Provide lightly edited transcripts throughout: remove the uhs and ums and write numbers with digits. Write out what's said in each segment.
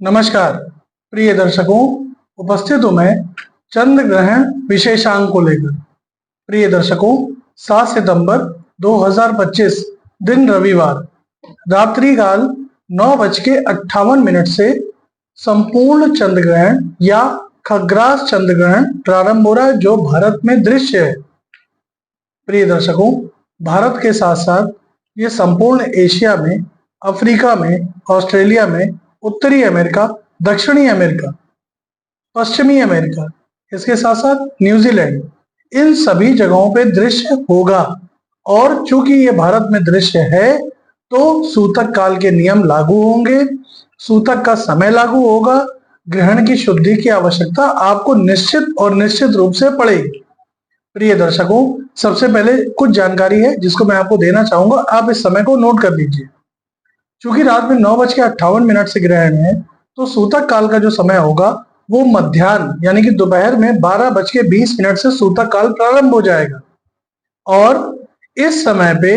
नमस्कार प्रिय दर्शकों, उपस्थित हूं मैं चंद्र ग्रहण विशेषांक को लेकर। प्रिय दर्शकों, 7 सितंबर 2025 दिन रविवार रात्रि काल 9:58 से संपूर्ण चंद्र ग्रहण या खग्रास चंद्र ग्रहण प्रारंभ हो रहा है, जो भारत में दृश्य है। प्रिय दर्शकों, भारत के साथ साथ ये संपूर्ण एशिया में, अफ्रीका में, ऑस्ट्रेलिया में, उत्तरी अमेरिका, दक्षिणी अमेरिका, पश्चिमी अमेरिका, इसके साथ साथ न्यूजीलैंड, इन सभी जगहों पे दृश्य होगा। और चूंकि ये भारत में दृश्य है तो सूतक काल के नियम लागू होंगे, सूतक का समय लागू होगा। ग्रहण की शुद्धि की आवश्यकता आपको निश्चित रूप से पड़ेगी। प्रिय दर्शकों, सबसे पहले कुछ जानकारी है जिसको मैं आपको देना चाहूंगा, आप इस समय को नोट कर लीजिए। चूंकि रात में 9:58 से ग्रहण है, तो सूतक काल का जो समय होगा वो मध्याह्न यानी कि दोपहर में 12:20 से सूतक काल प्रारंभ हो जाएगा। और इस समय पे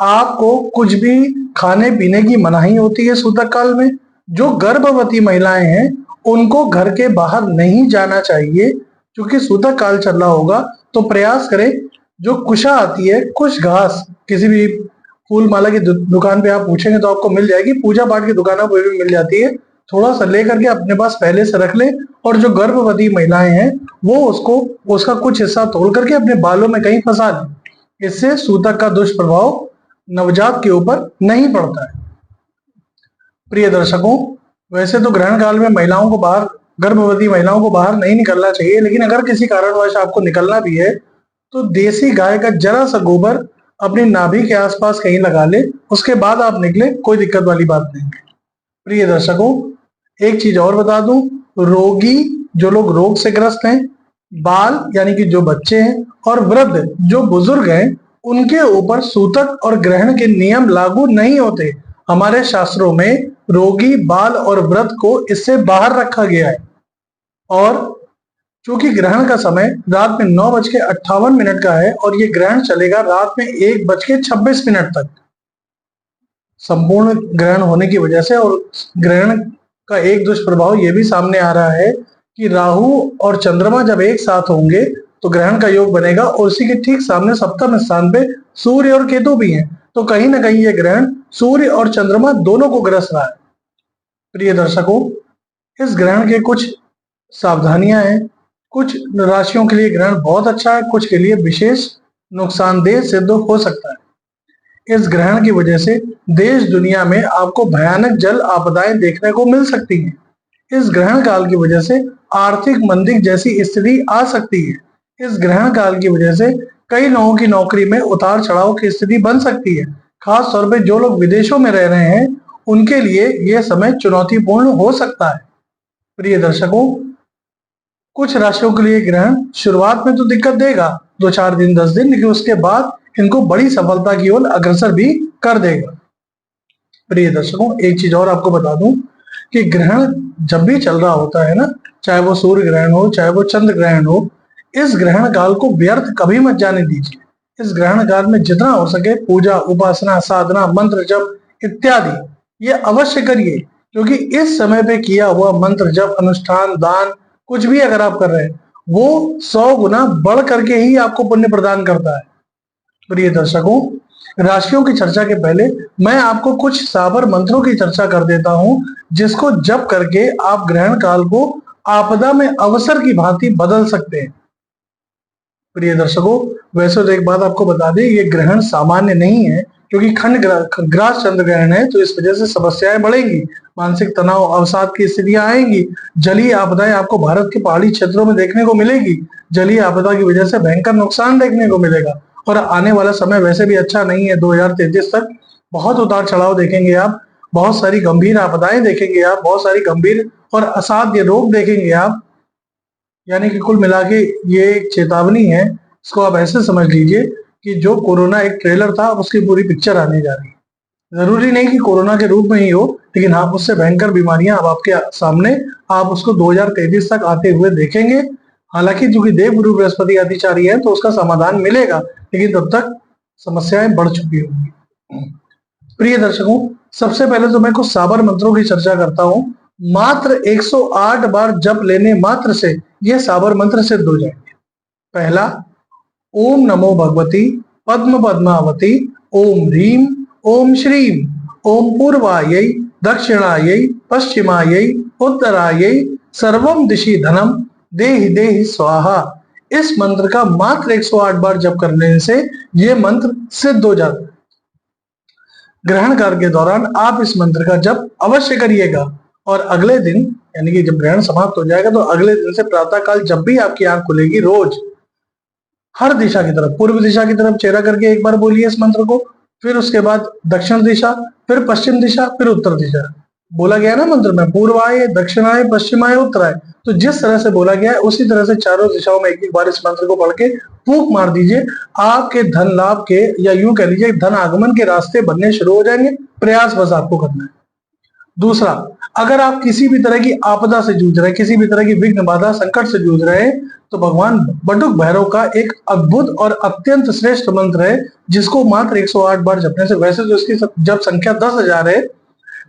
आपको कुछ भी खाने पीने की मनाही होती है। सूतक काल में जो गर्भवती महिलाएं हैं उनको घर के बाहर नहीं जाना चाहिए। क्योंकि सूतक काल चल रहा होगा तो प्रयास करें, जो कुशा आती है, कुश घास, किसी भी फूल माला की दुकान पे आप पूछेंगे तो आपको मिल जाएगी, पूजा पाठ की दुकानों पर भी मिल जाती है। थोड़ा सा लेकर के अपने पास पहले से रख ले। और जो गर्भवती महिलाएं हैं वो उसका कुछ हिस्सा तोड़ करके अपने बालों में कहीं फंसा लें। इससे सूतक का दुष्प्रभाव नवजात के ऊपर नहीं पड़ता है। प्रिय दर्शकों, वैसे तो ग्रहण काल में गर्भवती महिलाओं को बाहर नहीं निकलना चाहिए, लेकिन अगर किसी कारणवश आपको निकलना भी है तो देसी गाय का जरा सा गोबर अपनी नाभि के आसपास कहीं लगा ले, उसके बाद आप निकले, कोई दिक्कत वाली बात नहीं। प्रिय दर्शकों, एक चीज और बता दूं, जो लोग रोग से ग्रस्त हैं, बाल यानी कि जो बच्चे हैं, और वृद्ध जो बुजुर्ग हैं, उनके ऊपर सूतक और ग्रहण के नियम लागू नहीं होते। हमारे शास्त्रों में रोगी, बाल और वृद्ध को इससे बाहर रखा गया है। और चूंकि ग्रहण का समय रात में 9:58 का है और ये ग्रहण चलेगा रात में 1:26 तक संपूर्ण ग्रहण होने की वजह से। और ग्रहण का एक दुष्प्रभाव ये भी सामने आ रहा है कि राहु और चंद्रमा जब एक साथ होंगे तो ग्रहण का योग बनेगा, और उसी के ठीक सामने सप्तम स्थान पे सूर्य और केतु भी हैं। तो कहीं ना कहीं ये ग्रहण सूर्य और चंद्रमा दोनों को ग्रस रहा है। प्रिय दर्शकों, इस ग्रहण के कुछ सावधानियां हैं। कुछ राशियों के लिए ग्रहण बहुत अच्छा है, कुछ के लिए विशेष नुकसानदेह सिद्ध हो सकता है। इस ग्रहण की वजह से देश दुनिया में आपको भयानक जल आपदाएं देखने को मिल सकती हैं। इस ग्रहण काल की वजह से आर्थिक मंदी जैसी स्थिति आ सकती है। इस ग्रहण काल की वजह से कई लोगों की नौकरी में उतार चढ़ाव की स्थिति बन सकती है। खास तौर पे जो लोग विदेशों में रह रहे हैं उनके लिए यह समय चुनौतीपूर्ण हो सकता है। प्रिय दर्शकों, कुछ राशियों के लिए ग्रहण शुरुआत में तो दिक्कत देगा, 2-4 दिन, 10 दिन, लेकिन उसके बाद इनको बड़ी सफलता की ओर अग्रसर भी कर देगा। प्रिय दर्शकों, एक चीज और आपको बता दूं कि ग्रहण जब भी चल रहा होता है ना, चाहे वो सूर्य ग्रहण हो, चाहे वो चंद्र ग्रहण हो, इस ग्रहण काल को व्यर्थ कभी मत जाने दीजिए। इस ग्रहण काल में जितना हो सके पूजा, उपासना, साधना, मंत्र जप इत्यादि ये अवश्य करिए। क्योंकि इस समय पे किया हुआ मंत्र जप, अनुष्ठान, दान, कुछ भी अगर आप कर रहे हैं वो 100 गुना बढ़ करके ही आपको पुण्य प्रदान करता है। प्रिय दर्शकों, राशियों की चर्चा के पहले मैं आपको कुछ साबर मंत्रों की चर्चा कर देता हूं, जिसको जप करके आप ग्रहण काल को आपदा में अवसर की भांति बदल सकते हैं। प्रिय दर्शकों, वैसे तो एक बात आपको बता दें, ये ग्रहण सामान्य नहीं है, क्योंकि खग्रास चंद्र ग्रहण है, तो इस वजह से समस्याएं बढ़ेंगी, मानसिक तनाव, अवसाद की स्थितियां आएंगी। जलीय आपदाएं आपको भारत के पहाड़ी क्षेत्रों में देखने को मिलेगी। जलीय आपदा की वजह से भयंकर नुकसान देखने को मिलेगा। और आने वाला समय वैसे भी अच्छा नहीं है। 2033 तक बहुत उतार चढ़ाव देखेंगे आप, बहुत सारी गंभीर आपदाएं देखेंगे आप, बहुत सारी गंभीर और असाध्य रोग देखेंगे आप। यानी कि कुल मिला के ये एक चेतावनी है। इसको आप ऐसे समझ लीजिए कि जो कोरोना एक ट्रेलर था, उसकी पूरी पिक्चर आने जा रही है। जरूरी नहीं कि कोरोना के रूप में ही हो, लेकिन हाँ, उससे भयंकर बीमारियां अब आपके सामने, आप उसको 2033 तक आते हुए देखेंगे। हालांकि चूंकि देवगुरु बृहस्पति अतिचारी है तो उसका समाधान मिलेगा, लेकिन तब तक समस्याएं बढ़ चुकी होंगी। प्रिय दर्शकों, सबसे पहले तो मैं कुछ साबर मंत्रों की चर्चा करता हूँ मात्र 108 बार जप लेने मात्र से यह साबर मंत्र सिद्ध हो जाएंगे। पहला, ओम नमो भगवती पद्म पद्मावती ओम ह्रीम ओम श्रीम ओम पूर्वायै दक्षिणायै पश्चिमायै उत्तरायै सर्वम दिशि धनम देहि देहि स्वाहा। इस मंत्र का मात्र 108 बार जप करने से यह मंत्र सिद्ध हो जाता है। ग्रहण काल के दौरान आप इस मंत्र का जप अवश्य करिएगा और अगले दिन यानी कि जब ग्रहण समाप्त हो जाएगा तो अगले दिन से प्रातः काल जब भी आपकी आंख खुलेगी रोज हर दिशा की तरफ, पूर्व दिशा की तरफ चेहरा करके एक बार बोलिए इस मंत्र को, फिर उसके बाद दक्षिण दिशा, फिर पश्चिम दिशा, फिर उत्तर दिशा। बोला गया ना मंत्र में पूर्वाय दक्षिणाय पश्चिमाय उत्तराय, तो जिस तरह से बोला गया है उसी तरह से चारों दिशाओं में एक एक बार इस मंत्र को पढ़ के फूंक मार दीजिए। आपके धन लाभ के या यूं कह लीजिए धन आगमन के रास्ते बनने शुरू हो जाएंगे। प्रयास बस आपको करना है। दूसरा, अगर आप किसी भी तरह की आपदा से जूझ रहे हैं, किसी भी तरह की विघ्न बाधा संकट से जूझ रहे हैं, तो भगवान बटुक भैरव का एक अद्भुत और अत्यंत श्रेष्ठ मंत्र है जिसको मात्र 108 बार जपने से, वैसे तो इसकी जब संख्या 10,000 है,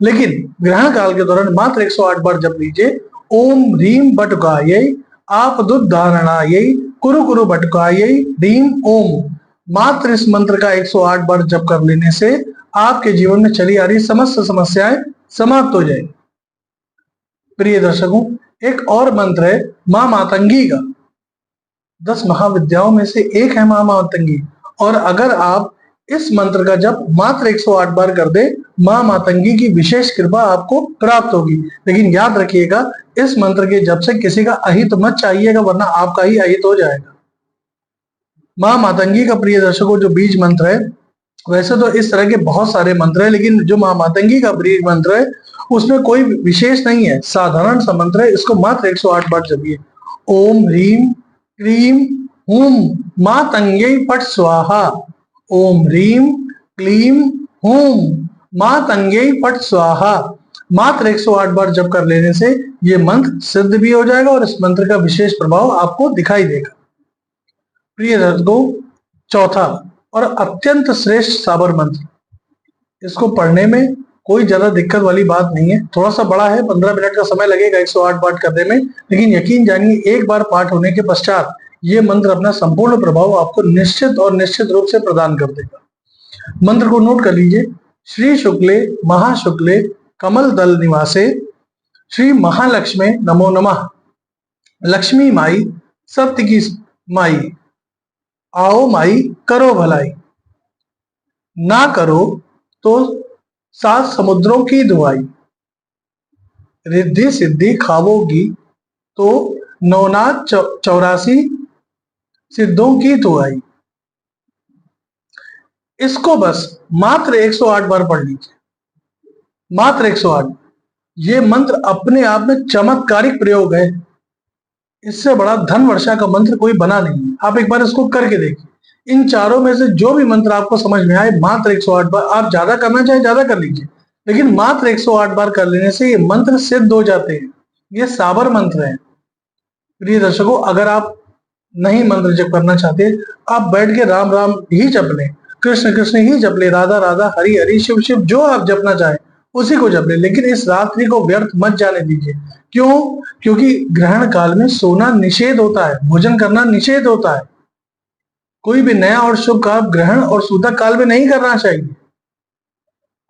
लेकिन ग्रहण काल के दौरान मात्र 108 बार जप लीजिए। ओम ह्रीम बटुकायै आपदुद्धारणायै कुरु कुरु बटुकायै ह्रीम ओम। मात्र इस मंत्र का 108 बार जप कर लेने से आपके जीवन में चली आ रही समस्त समस्याएं समाप्त हो जाएगी। प्रिय दर्शकों, एक और मंत्र है मां मातंगी का। 10 महाविद्याओं में से एक है मां मातंगी, और अगर आप इस मंत्र का जप मात्र 108 बार कर दे, मां मातंगी की विशेष कृपा आपको प्राप्त होगी। लेकिन याद रखिएगा, इस मंत्र के जप से किसी का अहित मत चाहिएगा, वरना आपका ही अहित हो जाएगा। मां मातंगी का प्रिय दर्शकों जो बीज मंत्र है, वैसे तो इस तरह के बहुत सारे मंत्र है, लेकिन जो मां मातंगी का बीज मंत्र है उसमें कोई विशेष नहीं है, साधारण सा मंत्र है। इसको मात्र 108 बार जपिए। ओम ह्रीम क्लीम हुम मातंग्यै फट स्वाहा। ओम ह्रीम क्लीम हुम मातंग्यै फट स्वाहा। मात्र 108 बार जप कर लेने से ये मंत्र सिद्ध भी हो जाएगा और इस मंत्र का विशेष प्रभाव आपको दिखाई देगा। प्रिय दर्शकों, चौथा और अत्यंत श्रेष्ठ साबर मंत्र, इसको पढ़ने में कोई ज्यादा दिक्कत वाली बात नहीं है। थोड़ा सा बड़ा है, 15 मिनट का समय लगेगा 108 पाठ करने में, लेकिन यकीन जानिए एक बार पाठ होने के पश्चात ये मंत्र अपना संपूर्ण प्रभाव आपको निश्चित और निश्चित रूप से प्रदान कर देगा। मंत्र को नोट कर लीजिए। श्री शुक्ले महाशुक्ले कमल दल निवासे श्री महालक्ष्मी नमो नमः। लक्ष्मी माई सत्य की माई, आओ माई करो भलाई, ना करो तो 7 समुद्रों की दुआई, रिद्धि सिद्धि खावोगी तो 984 सिद्धों की दुआई। इसको बस मात्र 108 बार पढ़ लीजिए, मात्र 108। ये मंत्र अपने आप में चमत्कारिक प्रयोग है। इससे बड़ा धन वर्षा का मंत्र कोई बना नहीं है। आप एक बार इसको करके देखिए। इन चारों में से जो भी मंत्र आपको समझ में आए, मात्र 108 बार, आप ज्यादा करना चाहे ज्यादा कर लीजिए, लेकिन मात्र 108 बार कर लेने से ये मंत्र सिद्ध हो जाते हैं। ये साबर मंत्र है। प्रिय दर्शकों, अगर आप नहीं मंत्र जप करना चाहते, आप बैठ के राम राम ही जप लें, कृष्ण कृष्ण ही जप ले, राधा राधा हरि हरि शिव शिव, जो आप जपना चाहें उसी को जप ले, लेकिन इस रात्रि को व्यर्थ मत जाने दीजिए। क्यों? क्योंकि ग्रहण काल में सोना निषेध होता है, भोजन करना निषेध होता है। कोई भी नया और शुभ काम ग्रहण और सूतक काल में नहीं करना चाहिए।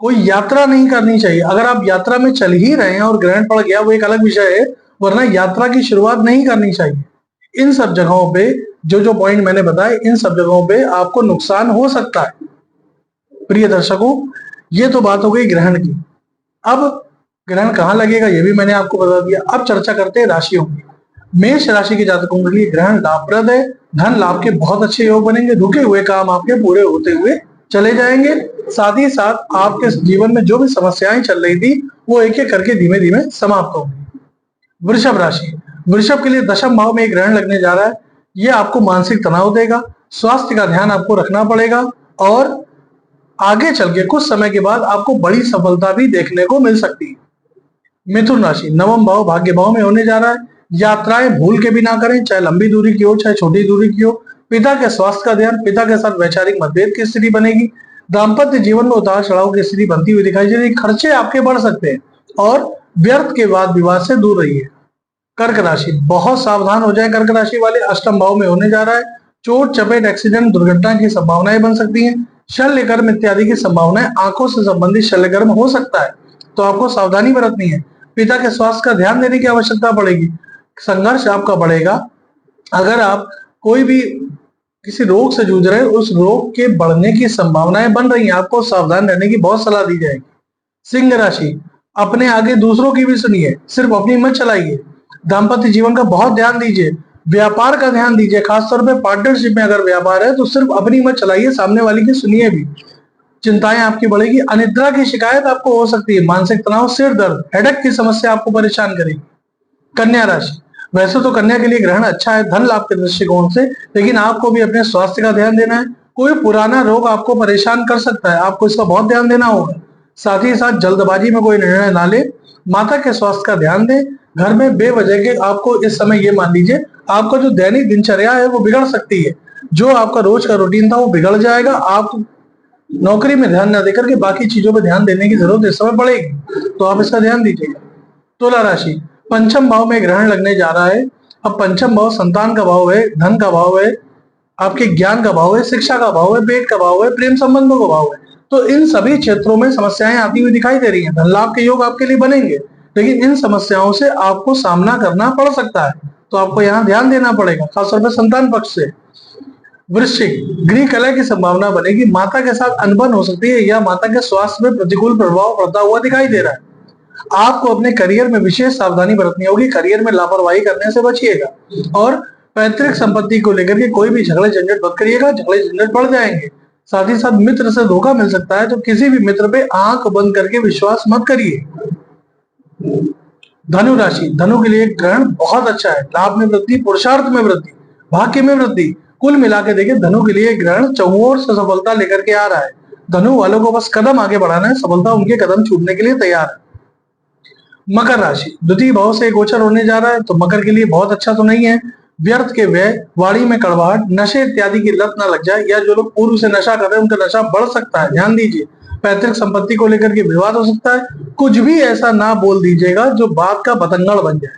कोई यात्रा नहीं करनी चाहिए। अगर आप यात्रा में चल ही रहे हैं और ग्रहण पड़ गया वो एक अलग विषय है, वरना यात्रा की शुरुआत नहीं करनी चाहिए। इन सब जगहों पे जो जो पॉइंट मैंने बताए, इन सब जगहों पे आपको नुकसान हो सकता है। प्रिय दर्शकों, ये तो बात हो गई ग्रहण की। अब ग्रहण कहाँ लगेगा ये भी मैंने आपको बता दिया। अब चर्चा करते हैं राशियों की। मेष राशि के जातकों के लिए ग्रहण लाभप्रद है। धन लाभ के बहुत अच्छे योग बनेंगे। रुके हुए काम आपके पूरे होते हुए चले जाएंगे। साथ ही साथ आपके जीवन में जो भी समस्याएं चल रही थी वो एक एक करके धीमे धीमे समाप्त होंगी। वृषभ राशि, वृषभ के लिए दशम भाव में एक ग्रहण लगने जा रहा है। ये आपको मानसिक तनाव देगा। स्वास्थ्य का ध्यान आपको रखना पड़ेगा और आगे चल के कुछ समय के बाद आपको बड़ी सफलता भी देखने को मिल सकती है। मिथुन राशि, नवम भाव भाग्य भाव में होने जा रहा है। यात्राएं भूल के भी ना करें, चाहे लंबी दूरी की हो चाहे छोटी दूरी की हो। पिता के स्वास्थ्य का ध्यान, पिता के साथ वैचारिक मतभेद की स्थिति बनेगी। दाम्पत्य जीवन में उतार चढ़ाव की स्थिति बनती हुई दिखाई दे रही। खर्चे आपके बढ़ सकते हैं और व्यर्थ के वाद विवाद से दूर रहिए। कर्क राशि, बहुत सावधान हो जाए कर्क राशि वाले, अष्टम भाव में होने जा रहा है। चोट चपेट एक्सीडेंट दुर्घटना की संभावनाएं बन सकती हैं। शल्यकर्म इत्यादि की संभावनाएं, आंखों से संबंधित शल्यकर्म हो सकता है, तो आपको सावधानी बरतनी है। पिता के स्वास्थ्य का ध्यान देने की आवश्यकता पड़ेगी। संघर्ष आपका बढ़ेगा। अगर आप कोई भी किसी रोग से जूझ रहे हैं, उस रोग के बढ़ने की संभावनाएं बन रही हैं, आपको सावधान रहने की बहुत सलाह दी जाएगी। सिंह राशि, अपने आगे दूसरों की भी सुनिए, सिर्फ अपनी मत चलाइए। दाम्पत्य जीवन का बहुत ध्यान दीजिए। व्यापार का ध्यान दीजिए, खासतौर पे पार्टनरशिप में अगर व्यापार है तो सिर्फ अपनी मत चलाइए, सामने वाले की सुनिए भी। चिंताएं आपकी बढ़ेगी। अनिद्रा की शिकायत आपको हो सकती है। मानसिक तनाव, सिर दर्द, हेडेक की समस्या आपको परेशान करेगी। कन्या राशि, वैसे तो कन्या के लिए ग्रहण अच्छा है धन लाभ के दृष्टिकोण से, लेकिन आपको भी अपने स्वास्थ्य का ध्यान देना है। कोई पुराना रोग आपको परेशान कर सकता है, आपको इसका बहुत ध्यान देना होगा। साथ ही साथ जल्दबाजी में कोई निर्णय ना ले। माता के स्वास्थ्य का ध्यान दें। घर में बेवजह के आपको इस समय ये मान लीजिए, आपका जो दैनिक दिनचर्या है वो बिगड़ सकती है। जो आपका रोज का रूटीन था वो बिगड़ जाएगा। आप नौकरी में ध्यान न देकर के बाकी चीजों पर ध्यान देने की जरूरत इस समय पड़ेगी, तो आप इसका ध्यान दीजिएगा। तुला राशि, पंचम भाव में ग्रहण लगने जा रहा है। अब पंचम भाव संतान का भाव है, धन का भाव है, आपके ज्ञान का भाव है, शिक्षा का भाव है, पेट का भाव है, प्रेम संबंधों का भाव है। तो इन सभी क्षेत्रों में समस्याएं आती हुई दिखाई दे रही हैं। धन लाभ के योग आपके लिए बनेंगे, लेकिन इन समस्याओं से आपको सामना करना पड़ सकता है, तो आपको यहाँ ध्यान देना पड़ेगा, खासतौर पर संतान पक्ष से। वृश्चिक, गृह कलह की संभावना बनेगी। माता के साथ अनबन हो सकती है या माता के स्वास्थ्य में प्रतिकूल प्रभाव पड़ता हुआ दिखाई दे रहा है। आपको अपने करियर में विशेष सावधानी बरतनी होगी। करियर में लापरवाही करने से बचिएगा और पैतृक संपत्ति को लेकर के कोई भी झगड़े झंझट मत करिएगा, झगड़े झंझट बढ़ जाएंगे। साथ ही साथ मित्र से धोखा मिल सकता है, तो किसी भी मित्र पे आंख बंद करके विश्वास मत करिए। धनु राशि, धनु के लिए ग्रहण बहुत अच्छा है। लाभ में वृद्धि, पुरुषार्थ में वृद्धि, भाग्य में वृद्धि। कुल मिला के देखिए, धनु के लिए ग्रहण चहुओर से सफलता लेकर के आ रहा है। धनु वालों को बस कदम आगे बढ़ाना है, सफलता उनके कदम छूटने के लिए तैयार है। मकर राशि, द्वितीय भाव से गोचर होने जा रहा है, तो मकर के लिए बहुत अच्छा तो नहीं है। व्यर्थ के व्यय, वाणी में कड़वाहट, नशे इत्यादि की लत ना लग जाए, या जो लोग पूर्व से नशा कर रहे हैं उनका नशा बढ़ सकता है, ध्यान दीजिए। पैतृक संपत्ति को लेकर के विवाद हो सकता है। कुछ भी ऐसा ना बोल दीजिएगा जो बात का बतंगड़ बन जाए,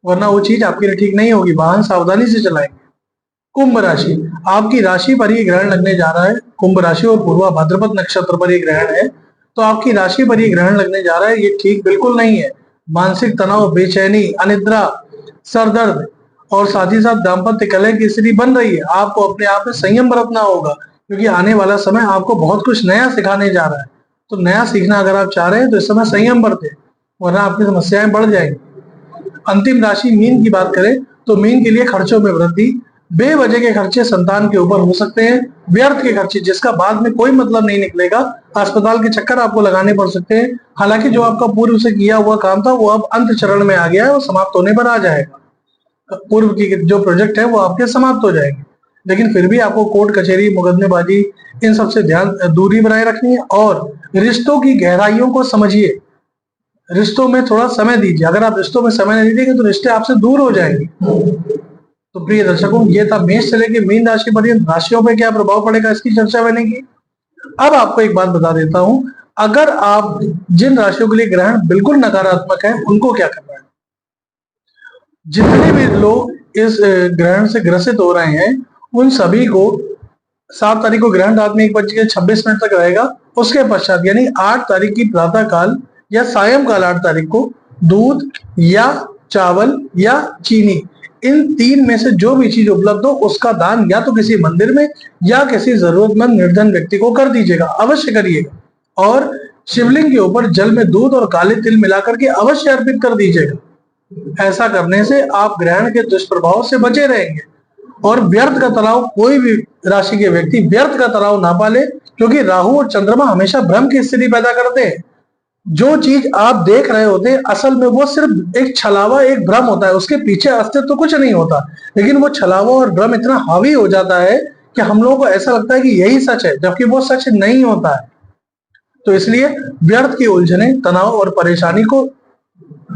वरना वो चीज आपके लिए ठीक नहीं होगी। वाहन सावधानी से चलाएंगे। कुंभ राशि, आपकी राशि पर ही ग्रहण लगने जा रहा है। कुंभ राशि और पूर्वा भाद्रपद नक्षत्र पर ये ग्रहण है, तो आपकी राशि पर ये ग्रहण लगने जा रहा है। ये ठीक बिल्कुल नहीं है। मानसिक तनाव, बेचैनी, अनिद्रा, सरदर्द और साथ ही साथ दाम्पत्य कलह की स्थिति बन रही है। आपको अपने आप में संयम बरतना होगा, क्योंकि आने वाला समय आपको बहुत कुछ नया सिखाने जा रहा है। तो नया सीखना अगर आप चाह रहे हैं तो इस समय संयम बरतें, वरना आपकी समस्याएं बढ़ जाएंगी। अंतिम राशि मीन की बात करें तो मीन के लिए खर्चों में वृद्धि। बेवजह के खर्चे संतान के ऊपर हो सकते हैं। व्यर्थ के खर्चे जिसका बाद में कोई मतलब नहीं निकलेगा, अस्पताल के चक्कर आपको लगाने पड़ सकते हैं। हालांकि जो आपका पूर्व से किया हुआ काम था वो अब अंत चरण में आ गया है, वो समाप्त होने पर आ जाएगा। पूर्व की जो प्रोजेक्ट है वो आपके समाप्त हो जाएंगे, लेकिन फिर भी आपको कोर्ट कचहरी, मुकदमेबाजी, इन सबसे ध्यान दूरी बनाए रखनी है। और रिश्तों की गहराइयों को समझिए, रिश्तों में थोड़ा समय दीजिए। अगर आप रिश्तों में समय नहीं देंगे तो रिश्ते आपसे दूर हो जाएंगे। तो प्रिय दर्शकों, ये था मेष से लेकर मीन राशि पर्यंत राशियों पे क्या प्रभाव पड़ेगा इसकी चर्चा बनेगी। अब आपको एक बात बता देता हूं, अगर आप जिन राशियों के लिए ग्रहण बिल्कुल नकारात्मक है उनको क्या करना है। जितने भी लोग इस ग्रहण से ग्रसित हो रहे हैं उन सभी को 7 तारीख को ग्रहण रात में 1:26 तक रहेगा। उसके पश्चात यानी 8 तारीख की प्रातः काल या सायंकाल 8 तारीख को दूध या चावल या चीनी, इन 3 में से जो भी चीज उपलब्ध हो उसका दान या तो किसी मंदिर में या किसी जरूरतमंद निर्धन व्यक्ति को कर दीजिएगा, अवश्य करिएगा। और शिवलिंग के ऊपर जल में दूध और काले तिल मिलाकर के अवश्य अर्पित कर दीजिएगा। ऐसा करने से आप ग्रहण के दुष्प्रभाव से बचे रहेंगे। और व्यर्थ का तनाव, कोई भी राशि के व्यक्ति व्यर्थ का तनाव ना पाले, क्योंकि राहु और चंद्रमा हमेशा भ्रम की स्थिति पैदा करते हैं। जो चीज आप देख रहे होते हैं असल में वो सिर्फ एक छलावा, एक भ्रम होता है, उसके पीछे अस्तित्व तो कुछ नहीं होता, लेकिन वो छलावा और भ्रम इतना हावी हो जाता है कि हम लोगों को ऐसा लगता है कि यही सच है, जबकि वो सच नहीं होता है। तो इसलिए व्यर्थ की उलझने, तनाव और परेशानी को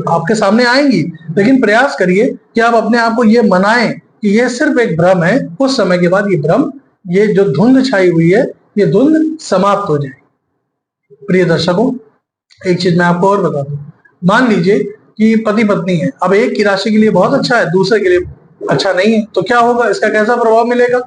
आपके सामने आएंगी, लेकिन प्रयास करिए कि आप अपने आप को ये मनाएं कि ये सिर्फ एक भ्रम है। कुछ समय के बाद ये भ्रम, ये जो धुंध छाई हुई है, ये धुंध समाप्त हो जाएगी। प्रिय दर्शकों, एक चीज मैं आपको और बता दूं, मान लीजिए कि पति पत्नी है, अब एक की राशि के लिए बहुत अच्छा है, दूसरे के लिए अच्छा नहीं है, तो क्या होगा, इसका कैसा प्रभाव मिलेगा।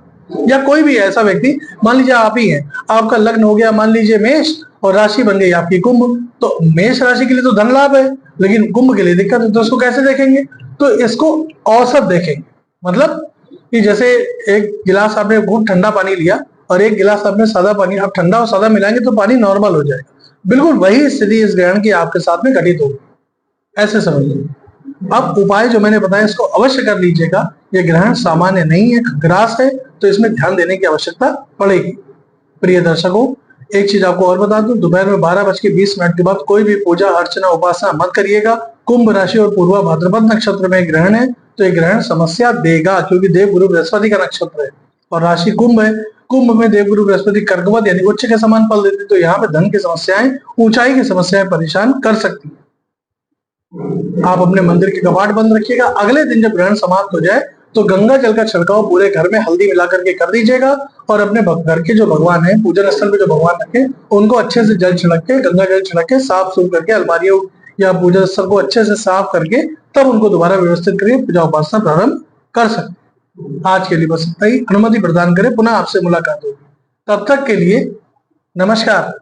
या कोई भी ऐसा व्यक्ति, मान लीजिए आप ही हैं, आपका लग्न हो गया मान लीजिए मेष और राशि बन गई आपकी कुंभ, तो मेष राशि के लिए तो धन लाभ है, लेकिन कुंभ के लिए दिक्कत है, तो इसको कैसे देखेंगे, तो इसको औसत देखेंगे। मतलब कि जैसे एक गिलास आपने खूब ठंडा पानी लिया और एक गिलास आपने सादा पानी, आप ठंडा और सादा मिलाएंगे तो पानी नॉर्मल हो जाएगा, बिल्कुल वही स्थिति इस ग्रहण की आपके साथ में घटित होगी, ऐसे समझिए। अब उपाय जो मैंने बताया इसको अवश्य कर लीजिएगा, ये ग्रहण सामान्य नहीं है, ग्रास है, तो इसमें ध्यान देने की आवश्यकता पड़ेगी। प्रिय दर्शकों, एक चीज आपको और बता दूं, दोपहर में 12:20 के बाद कोई भी पूजा अर्चना उपासना मत करिएगा। कुंभ राशि और पूर्वा भाद्रपद नक्षत्र में ग्रहण है, तो ये ग्रहण समस्या देगा, क्योंकि देवगुरु बृहस्पति का नक्षत्र है और राशि कुंभ है। कुंभ में देवगुरु बृहस्पति कर्कवत यानी उच्च के समान फल देते, तो यहाँ पे धन की समस्याएं, ऊंचाई की समस्याएं परेशान कर सकती है। आप अपने मंदिर के कपाट बंद रखिएगा। अगले दिन जब ग्रहण समाप्त हो जाए तो गंगा जल का छिड़काव पूरे घर में हल्दी मिलाकर के कर दीजिएगा और अपने घर के जो भगवान है, पूजन स्थल पे जो भगवान रखे, उनको अच्छे से जल छिड़क के, गंगा जल छिड़क के साफ सुफ करके, अलमारियों या पूजन स्थल को अच्छे से साफ करके तब उनको दोबारा व्यवस्थित करके पूजा उपासना प्रारंभ कर सकते। आज के लिए बस इतना ही। अनुमति प्रदान करें, पुनः आपसे मुलाकात होगी। तब तक के लिए नमस्कार।